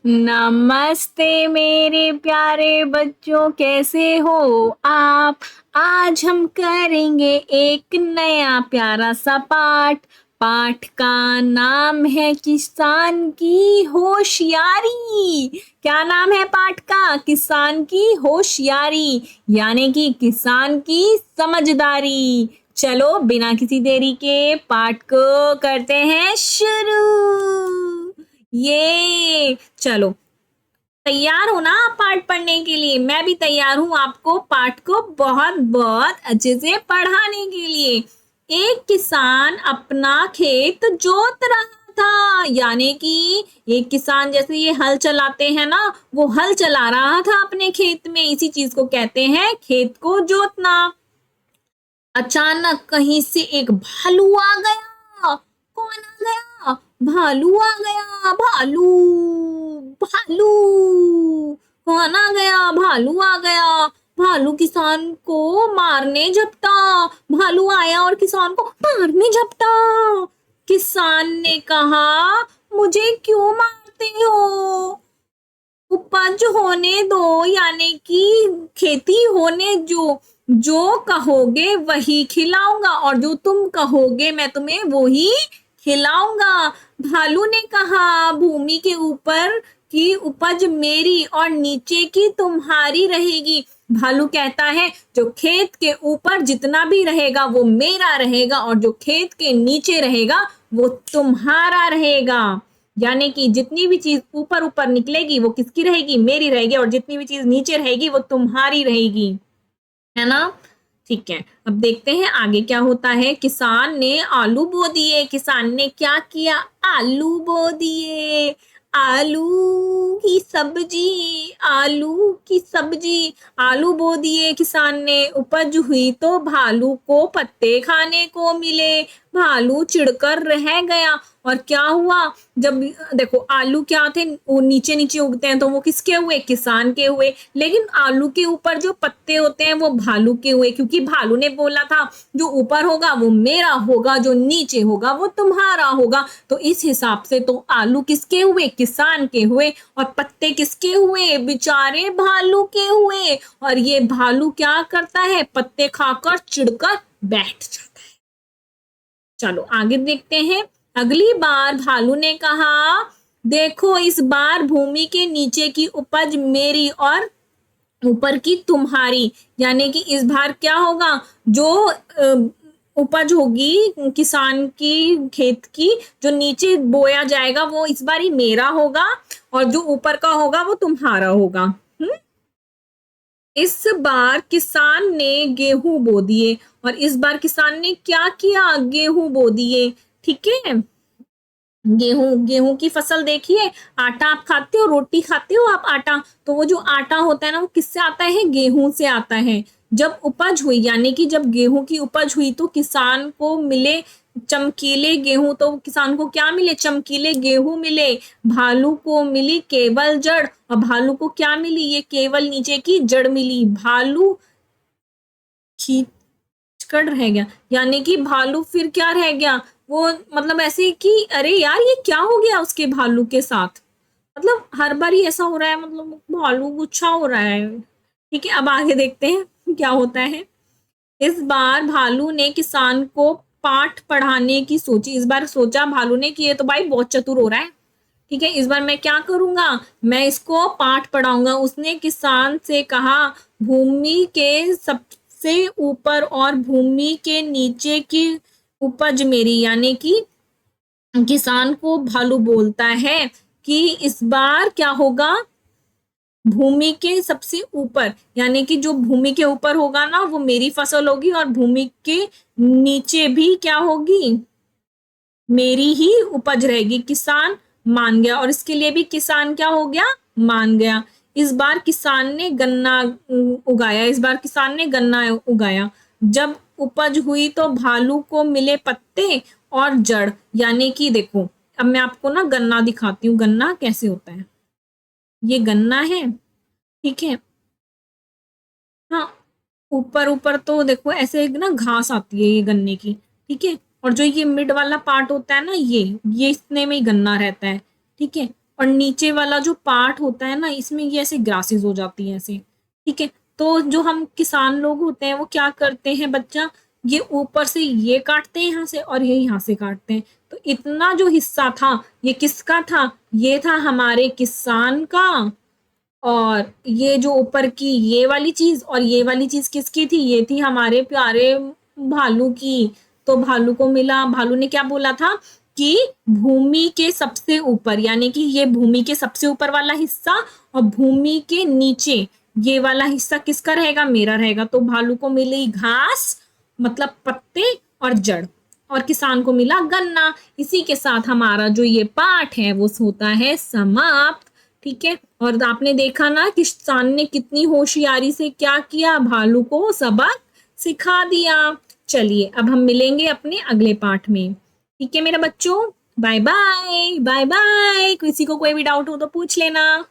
नमस्ते मेरे प्यारे बच्चों, कैसे हो आप। आज हम करेंगे एक नया प्यारा सा पाठ। पाठ का नाम है किसान की होशियारी। क्या नाम है पाठ का? किसान की होशियारी, यानी कि किसान की समझदारी। चलो बिना किसी देरी के पाठ को करते हैं शुरू। ये चलो, तैयार हो ना आप पाठ पढ़ने के लिए? मैं भी तैयार हूं आपको पाठ को बहुत बहुत अच्छे से पढ़ाने के लिए। एक किसान अपना खेत जोत रहा था, यानी कि एक किसान जैसे ये हल चलाते हैं ना, वो हल चला रहा था अपने खेत में। इसी चीज को कहते हैं खेत को जोतना। अचानक कहीं से एक भालू आ गया। कौन आ गया? भालू आ गया। भालू, भालू। कौन आ गया? भालू आ गया। भालू किसान को मारने झपटा। भालू आया और किसान को मारने झपटा। किसान ने कहा, मुझे क्यों मारते हो? उपज होने दो, यानी कि खेती होने जो जो कहोगे वही खिलाऊंगा, और जो तुम कहोगे मैं तुम्हें वो ही खिलाऊंगा। भालू ने कहा, भूमि के ऊपर की उपज मेरी और नीचे की तुम्हारी रहेगी। भालू कहता है, जो खेत के ऊपर जितना भी रहेगा वो मेरा रहेगा, और जो खेत के नीचे रहेगा वो तुम्हारा रहेगा। यानी कि जितनी भी चीज ऊपर ऊपर निकलेगी वो किसकी रहेगी? मेरी रहेगी, और जितनी भी चीज नीचे रहेगी वो तुम्हारी रहेगी, है ना? ठीक है, अब देखते हैं आगे क्या होता है। किसान ने आलू बो दिए। किसान ने क्या किया? आलू बो दिए। आलू की सब्जी, आलू की सब्जी। आलू बो दिए किसान ने। उपज हुई तो भालू को पत्ते खाने को मिले। भालू चिढ़कर रह गया। और क्या हुआ? जब देखो आलू क्या थे, वो नीचे नीचे उगते हैं, तो वो किसके हुए? किसान के हुए। लेकिन आलू के ऊपर जो पत्ते होते हैं वो भालू के हुए, क्योंकि भालू ने बोला था जो ऊपर होगा वो मेरा होगा, जो नीचे होगा वो तुम्हारा होगा। तो इस हिसाब से तो आलू किसके हुए? किसान के हुए। और पत्ते किसके हुए? बेचारे भालू के हुए। और ये भालू क्या करता है? पत्ते खाकर चिढ़कर बैठ जाता है। चलो आगे देखते हैं। अगली बार भालू ने कहा, देखो इस बार भूमि के नीचे की उपज मेरी और ऊपर की तुम्हारी। यानी कि इस बार क्या होगा? जो उपज होगी किसान की खेत की, जो नीचे बोया जाएगा वो इस बार ही मेरा होगा, और जो ऊपर का होगा वो तुम्हारा होगा। इस बार किसान ने गेहूं बो दिए। और इस बार किसान ने क्या किया? गेहूं बो दिए। ठीक है, गेहूं, गेहूं की फसल देखिए। आटा आप खाते हो, रोटी खाते हो आप आटा, तो वो जो आटा होता है ना वो किससे आता है? गेहूं से आता है। जब उपज हुई, यानी कि जब गेहूं की उपज हुई तो किसान को मिले चमकीले गेहूं। तो किसान को क्या मिले? चमकीले गेहूं मिले। भालू को मिली केवल जड़, और भालू को क्या मिली? ये केवल नीचे की जड़ मिली। भालू खींच कर रह गया, यानी कि भालू फिर क्या रह गया? वो मतलब ऐसे कि अरे यार ये क्या हो गया उसके भालू के साथ। मतलब हर बार ही ऐसा हो रहा है, मतलब भालू गुच्छा हो रहा है। ठीक है, अब आगे देखते हैं क्या होता है। इस बार भालू ने किसान को पाठ पढ़ाने की सोची। इस बार सोचा भालू ने कि ये तो भाई बहुत चतुर हो रहा है। ठीक है, इस बार मैं क्या करूंगा? मैं इसको पाठ पढ़ाऊंगा। उसने किसान से कहा, भूमि के सबसे ऊपर और भूमि के नीचे की उपज मेरी। यानी कि किसान को भालू बोलता है कि इस बार क्या होगा? भूमि के सबसे ऊपर, यानी कि जो भूमि के ऊपर होगा ना वो मेरी फसल होगी, और भूमि के नीचे भी क्या होगी? मेरी ही उपज रहेगी। किसान मान गया, और इसके लिए भी किसान क्या हो गया? मान गया। इस बार किसान ने गन्ना उगाया। इस बार किसान ने गन्ना उगाया। जब उपज हुई तो भालू को मिले पत्ते और जड़। यानी कि देखो, अब मैं आपको ना गन्ना दिखाती हूँ, गन्ना कैसे होता है। ये गन्ना है, ठीक है। हाँ, ऊपर ऊपर तो देखो ऐसे ना घास आती है ये गन्ने की, ठीक है। और जो ये मिड वाला पार्ट होता है ना, ये इतने में ही गन्ना रहता है, ठीक है। और नीचे वाला जो पार्ट होता है ना, इसमें ये ऐसे ग्रासेस हो जाती हैं ऐसे, ठीक है। तो जो हम किसान लोग होते हैं वो क्या करते हैं बच्चा, ये ऊपर से ये काटते हैं यहाँ से और ये यहाँ से काटते हैं। तो इतना जो हिस्सा था ये किसका था, ये था हमारे किसान का। और ये जो ऊपर की ये वाली चीज और ये वाली चीज किसकी थी, ये थी हमारे प्यारे भालू की। तो भालू को मिला, भालू ने क्या बोला था कि भूमि के सबसे ऊपर, यानी कि ये भूमि के सबसे ऊपर वाला हिस्सा और भूमि के नीचे ये वाला हिस्सा किसका रहेगा, मेरा रहेगा। तो भालू को मिली घास मतलब पत्ते और जड़, और किसान को मिला गन्ना। इसी के साथ हमारा जो ये पाठ है वो होता है समाप्त, ठीक है। और आपने देखा ना किसान ने कितनी होशियारी से क्या किया, भालू को सबक सिखा दिया। चलिए अब हम मिलेंगे अपने अगले पाठ में, ठीक है मेरे बच्चों। Bye bye bye bye. किसी को कोई भी डाउट हो तो पूछ लेना।